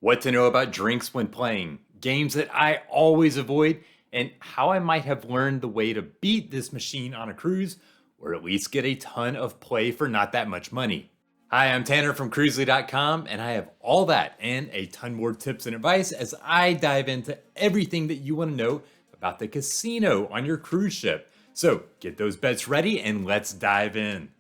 What to know about drinks when playing, games that I always avoid, and how I might have learned the way to beat this machine on a cruise, or at least get a ton of play for not that much money. Hi, I'm Tanner from Cruzely.com, and I have all that and a ton more tips and advice as I dive into everything that you want to know about the casino on your cruise ship. So get those bets ready and let's dive in.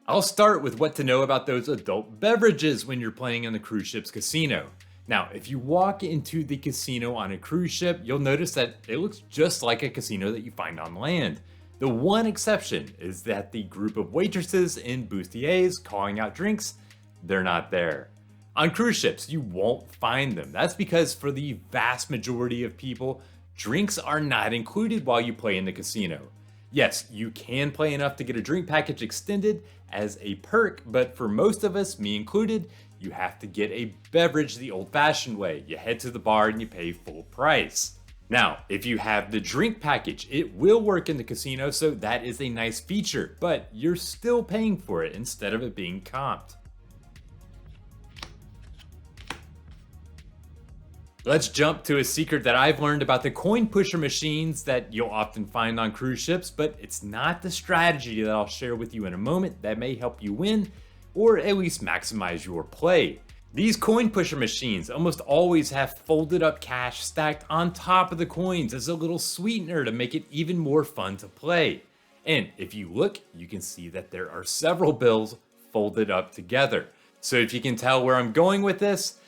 I'll start with what to know about those adult beverages when you're playing on the cruise ship's casino. Now, if you walk into the casino on a cruise ship, you'll notice that it looks just like a casino that you find on land. The one exception is that the group of waitresses in bustiers calling out drinks, they're not there. On cruise ships, you won't find them. That's because for the vast majority of people, drinks are not included while you play in the casino. Yes, you can play enough to get a drink package extended as a perk, but for most of us, me included, you have to get a beverage the old-fashioned way. You head to the bar and you pay full price. Now, if you have the drink package, it will work in the casino, so that is a nice feature, but you're still paying for it instead of it being comped. Let's jump to a secret that I've learned about the coin pusher machines that you'll often find on cruise ships, but it's not the strategy that I'll share with you in a moment that may help you win or at least maximize your play. These coin pusher machines almost always have folded up cash stacked on top of the coins as a little sweetener to make it even more fun to play. And if you look, you can see that there are several bills folded up together. So if you can tell where I'm going with this,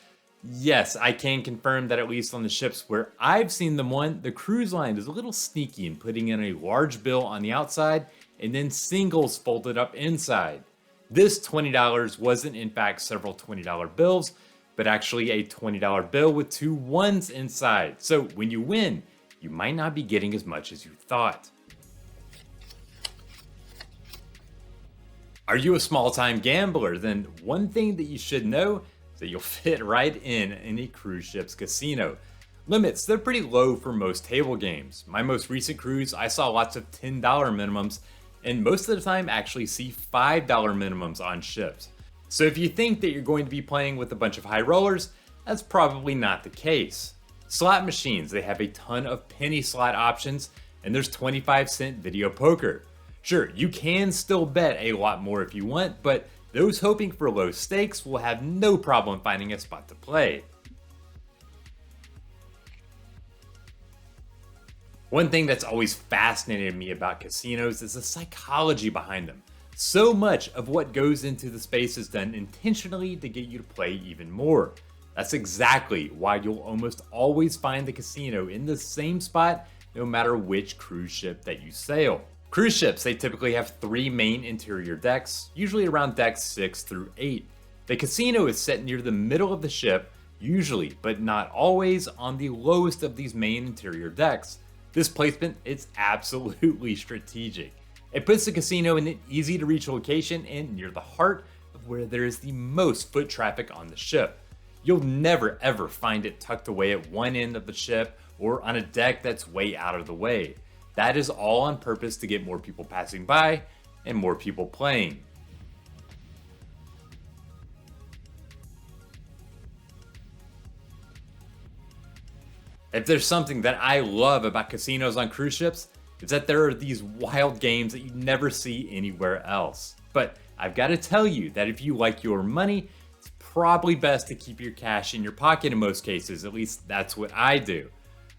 yes, I can confirm that at least on the ships where I've seen them won, the cruise line is a little sneaky in putting in a large bill on the outside and then singles folded up inside. This $20 wasn't in fact several $20 bills, but actually a $20 bill with two ones inside. So when you win, you might not be getting as much as you thought. Are you a small-time gambler? Then one thing that you should know that you'll fit right in a cruise ship's casino. Limits, they're pretty low for most table games. My most recent cruise, I saw lots of $10 minimums, and most of the time actually see $5 minimums on ships. So if you think that you're going to be playing with a bunch of high rollers, that's probably not the case. Slot machines, they have a ton of penny slot options, and there's 25-cent video poker. Sure, you can still bet a lot more if you want, but those hoping for low stakes will have no problem finding a spot to play. One thing that's always fascinated me about casinos is the psychology behind them. So much of what goes into the space is done intentionally to get you to play even more. That's exactly why you'll almost always find the casino in the same spot no matter which cruise ship that you sail. Cruise ships, they typically have three main interior decks, usually around decks 6 through 8. The casino is set near the middle of the ship, usually, but not always, on the lowest of these main interior decks. This placement is absolutely strategic. It puts the casino in an easy to reach location and near the heart of where there is the most foot traffic on the ship. You'll never ever find it tucked away at one end of the ship or on a deck that's way out of the way. That is all on purpose to get more people passing by and more people playing. If there's something that I love about casinos on cruise ships, it's that there are these wild games that you never see anywhere else. But I've got to tell you that if you like your money, it's probably best to keep your cash in your pocket in most cases. At least that's what I do.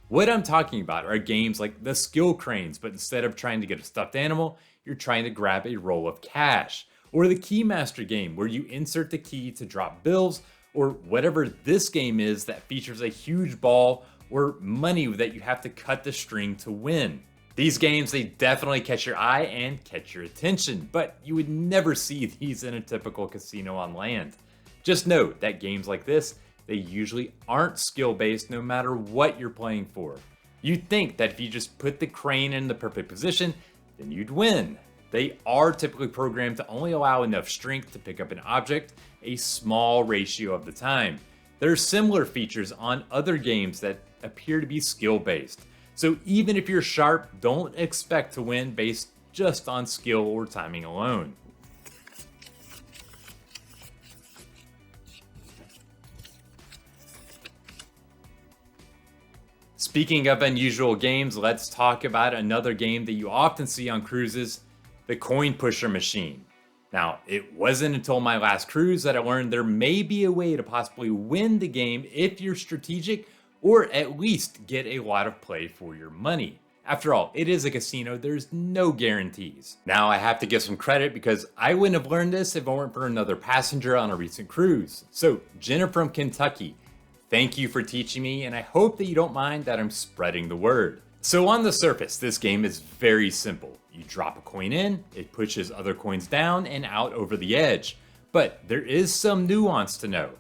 What I'm talking about are games like the skill cranes, but instead of trying to get a stuffed animal, you're trying to grab a roll of cash. Or the Keymaster game, where you insert the key to drop bills, or whatever this game is that features a huge ball or money that you have to cut the string to win. These games, they definitely catch your eye and catch your attention, but you would never see these in a typical casino on land. Just note that games like this, they usually aren't skill-based no matter what you're playing for. You'd think that if you just put the crane in the perfect position, then you'd win. They are typically programmed to only allow enough strength to pick up an object a small ratio of the time. There are similar features on other games that appear to be skill-based. So even if you're sharp, don't expect to win based just on skill or timing alone. Speaking of unusual games, let's talk about another game that you often see on cruises, the coin pusher machine. Now, it wasn't until my last cruise that I learned there may be a way to possibly win the game if you're strategic, or at least get a lot of play for your money. After all, it is a casino, there's no guarantees. Now, I have to give some credit because I wouldn't have learned this if it weren't for another passenger on a recent cruise. So, Jenna from Kentucky, thank you for teaching me, and I hope that you don't mind that I'm spreading the word. So on the surface, this game is very simple. You drop a coin in, it pushes other coins down and out over the edge. But there is some nuance to know.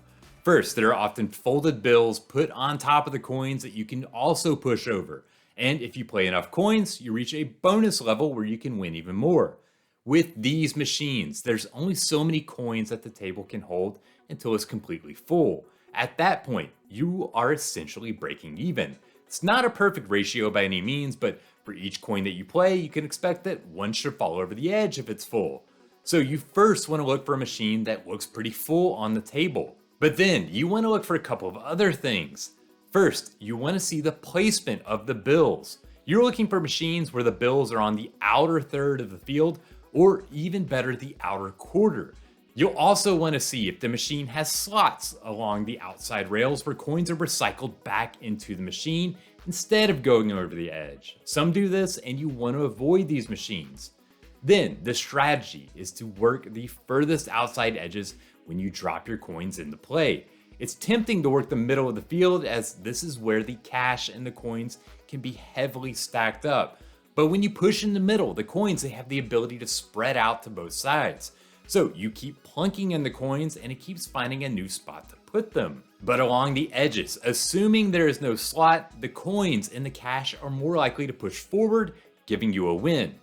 First, there are often folded bills put on top of the coins that you can also push over. And if you play enough coins, you reach a bonus level where you can win even more. With these machines, there's only so many coins that the table can hold until it's completely full. At that point, you are essentially breaking even. It's not a perfect ratio by any means, but for each coin that you play, you can expect that one should fall over the edge if it's full. So you first want to look for a machine that looks pretty full on the table. But then you want to look for a couple of other things. First, you want to see the placement of the bills. You're looking for machines where the bills are on the outer third of the field, or even better, the outer quarter. You'll also want to see if the machine has slots along the outside rails where coins are recycled back into the machine instead of going over the edge. Some do this, and you want to avoid these machines. Then the strategy is to work the furthest outside edges when you drop your coins into play. It's tempting to work the middle of the field, as this is where the cash and the coins can be heavily stacked up. But when you push in the middle, the coins, they have the ability to spread out to both sides. So you keep plunking in the coins and it keeps finding a new spot to put them. But along the edges, assuming there is no slot, the coins and the cash are more likely to push forward, giving you a win.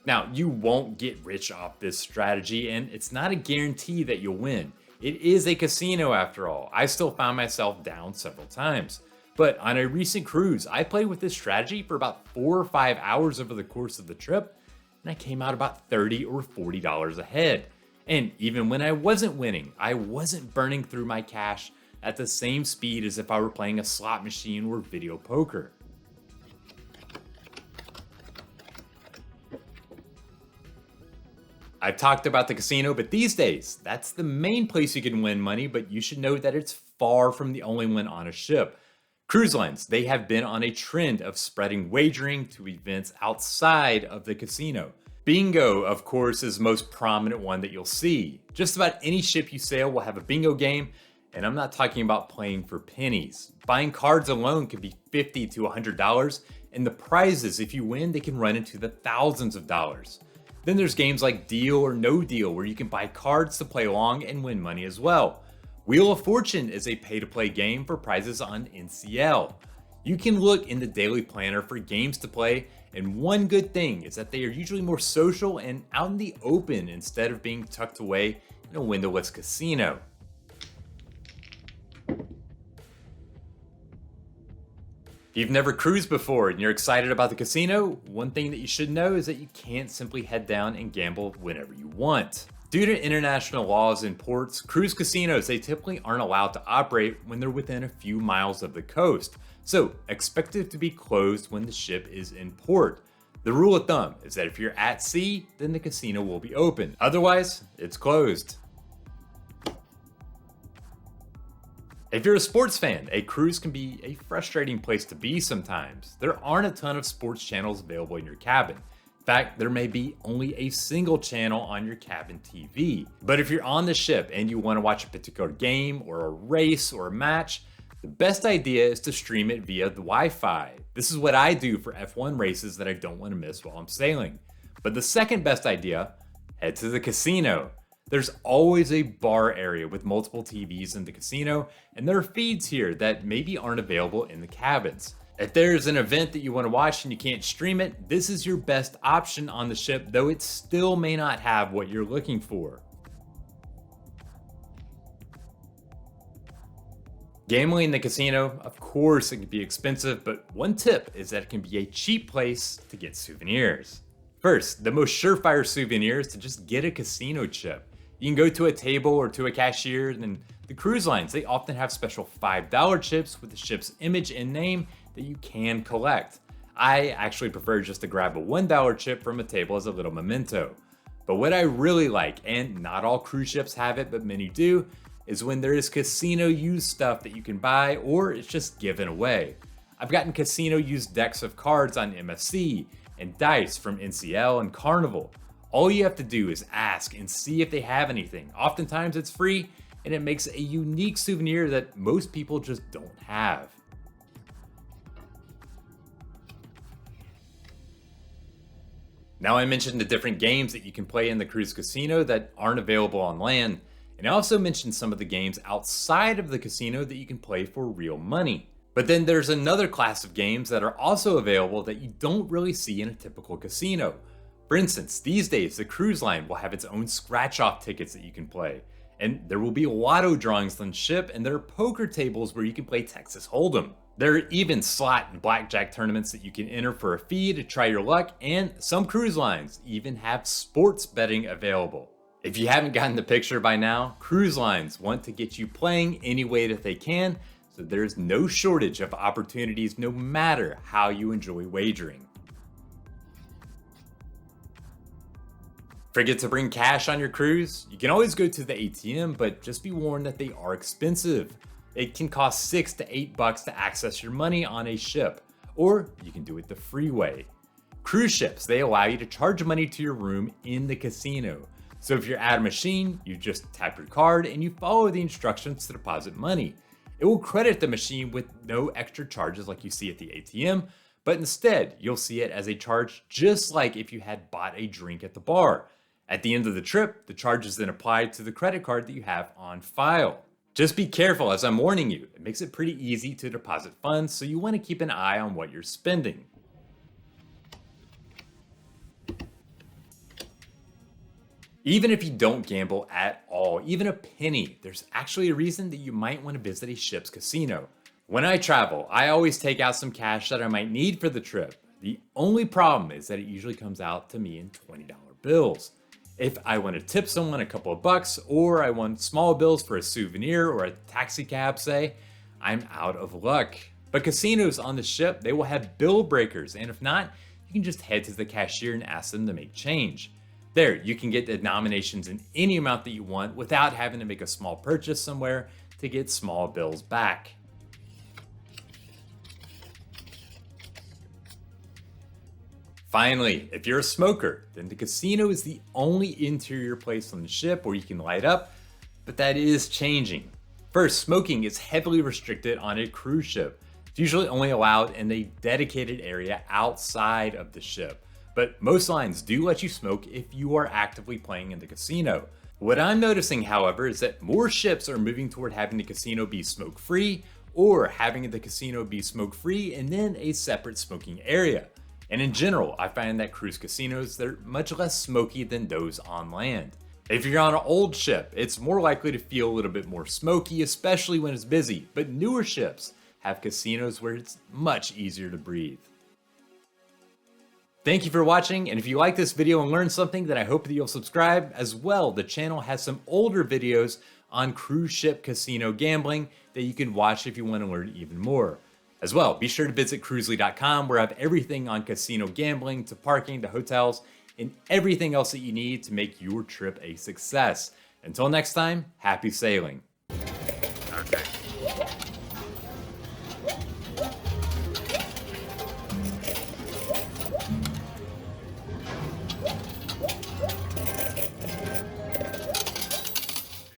Now, you won't get rich off this strategy, and it's not a guarantee that you'll win. It is a casino after all. I still found myself down several times. But on a recent cruise, I played with this strategy for about 4 or 5 hours over the course of the trip, and I came out about $30 or $40 ahead. And even when I wasn't winning, I wasn't burning through my cash at the same speed as if I were playing a slot machine or video poker. I've talked about the casino, but these days, that's the main place you can win money, but you should know that it's far from the only one on a ship. Cruise lines, they have been on a trend of spreading wagering to events outside of the casino. Bingo, of course, is the most prominent one that you'll see. Just about any ship you sail will have a bingo game, and I'm not talking about playing for pennies. Buying cards alone could be $50 to $100, and the prizes, if you win, they can run into the thousands of dollars. Then there's games like Deal or No Deal, where you can buy cards to play along and win money as well. Wheel of Fortune is a pay-to-play game for prizes on NCL. You can look in the daily planner for games to play, and one good thing is that they are usually more social and out in the open instead of being tucked away in a windowless casino. If you've never cruised before and you're excited about the casino, one thing that you should know is that you can't simply head down and gamble whenever you want. Due to international laws in ports, cruise casinos, they typically aren't allowed to operate when they're within a few miles of the coast. So expect it to be closed when the ship is in port. The rule of thumb is that if you're at sea, then the casino will be open. Otherwise, it's closed. If you're a sports fan, a cruise can be a frustrating place to be sometimes. There aren't a ton of sports channels available in your cabin. In fact, there may be only a single channel on your cabin TV. But if you're on the ship and you want to watch a particular game or a race or a match, the best idea is to stream it via the Wi-Fi. This is what I do for F1 races that I don't want to miss while I'm sailing. But the second best idea, head to the casino. There's always a bar area with multiple TVs in the casino, and there are feeds here that maybe aren't available in the cabins. If there's an event that you want to watch and you can't stream it, this is your best option on the ship, though it still may not have what you're looking for. Gambling in the casino, of course it can be expensive, but one tip is that it can be a cheap place to get souvenirs. First, the most surefire souvenir is to just get a casino chip. You can go to a table or to a cashier, and the cruise lines, they often have special $5 chips with the ship's image and name that you can collect. I actually prefer just to grab a $1 chip from a table as a little memento. But what I really like, and not all cruise ships have it, but many do, is when there is casino used stuff that you can buy or it's just given away. I've gotten casino used decks of cards on MSC and dice from NCL and Carnival. All you have to do is ask and see if they have anything. Oftentimes it's free and it makes a unique souvenir that most people just don't have. Now I mentioned the different games that you can play in the cruise casino that aren't available on land, and I also mentioned some of the games outside of the casino that you can play for real money. But then there's another class of games that are also available that you don't really see in a typical casino. For instance, these days the cruise line will have its own scratch-off tickets that you can play, and there will be lotto drawings on ship, and there are poker tables where you can play Texas Hold'em. There are even slot and blackjack tournaments that you can enter for a fee to try your luck, and some cruise lines even have sports betting available. If you haven't gotten the picture by now, cruise lines want to get you playing any way that they can, so there's no shortage of opportunities no matter how you enjoy wagering. Forget to bring cash on your cruise? You can always go to the ATM, but just be warned that they are expensive. It can cost $6 to $8 to access your money on a ship, or you can do it the free way. Cruise ships, they allow you to charge money to your room in the casino. So if you're at a machine, you just tap your card and you follow the instructions to deposit money. It will credit the machine with no extra charges like you see at the ATM, but instead you'll see it as a charge just like if you had bought a drink at the bar. At the end of the trip, the charge is then applied to the credit card that you have on file. Just be careful, as I'm warning you, it makes it pretty easy to deposit funds, so you want to keep an eye on what you're spending. Even if you don't gamble at all, even a penny, there's actually a reason that you might want to visit a ship's casino. When I travel, I always take out some cash that I might need for the trip. The only problem is that it usually comes out to me in $20 bills. If I want to tip someone a couple of bucks, or I want small bills for a souvenir or a taxi cab, say, I'm out of luck. But casinos on the ship, they will have bill breakers, and if not, you can just head to the cashier and ask them to make change. There, you can get denominations in any amount that you want without having to make a small purchase somewhere to get small bills back. Finally, if you're a smoker, then the casino is the only interior place on the ship where you can light up, but that is changing. First, smoking is heavily restricted on a cruise ship. It's usually only allowed in a dedicated area outside of the ship, but most lines do let you smoke if you are actively playing in the casino. What I'm noticing, however, is that more ships are moving toward having the casino be smoke-free, or having the casino be smoke-free and then a separate smoking area. And in general, I find that cruise casinos, they're much less smoky than those on land. If you're on an old ship, it's more likely to feel a little bit more smoky, especially when it's busy, but newer ships have casinos where it's much easier to breathe. Thank you for watching, and if you like this video and learned something, then I hope that you'll subscribe. As well, the channel has some older videos on cruise ship casino gambling that you can watch if you want to learn even more. As well, be sure to visit Cruzely.com, where I have everything on casino gambling, to parking, to hotels, and everything else that you need to make your trip a success. Until next time, happy sailing. Okay.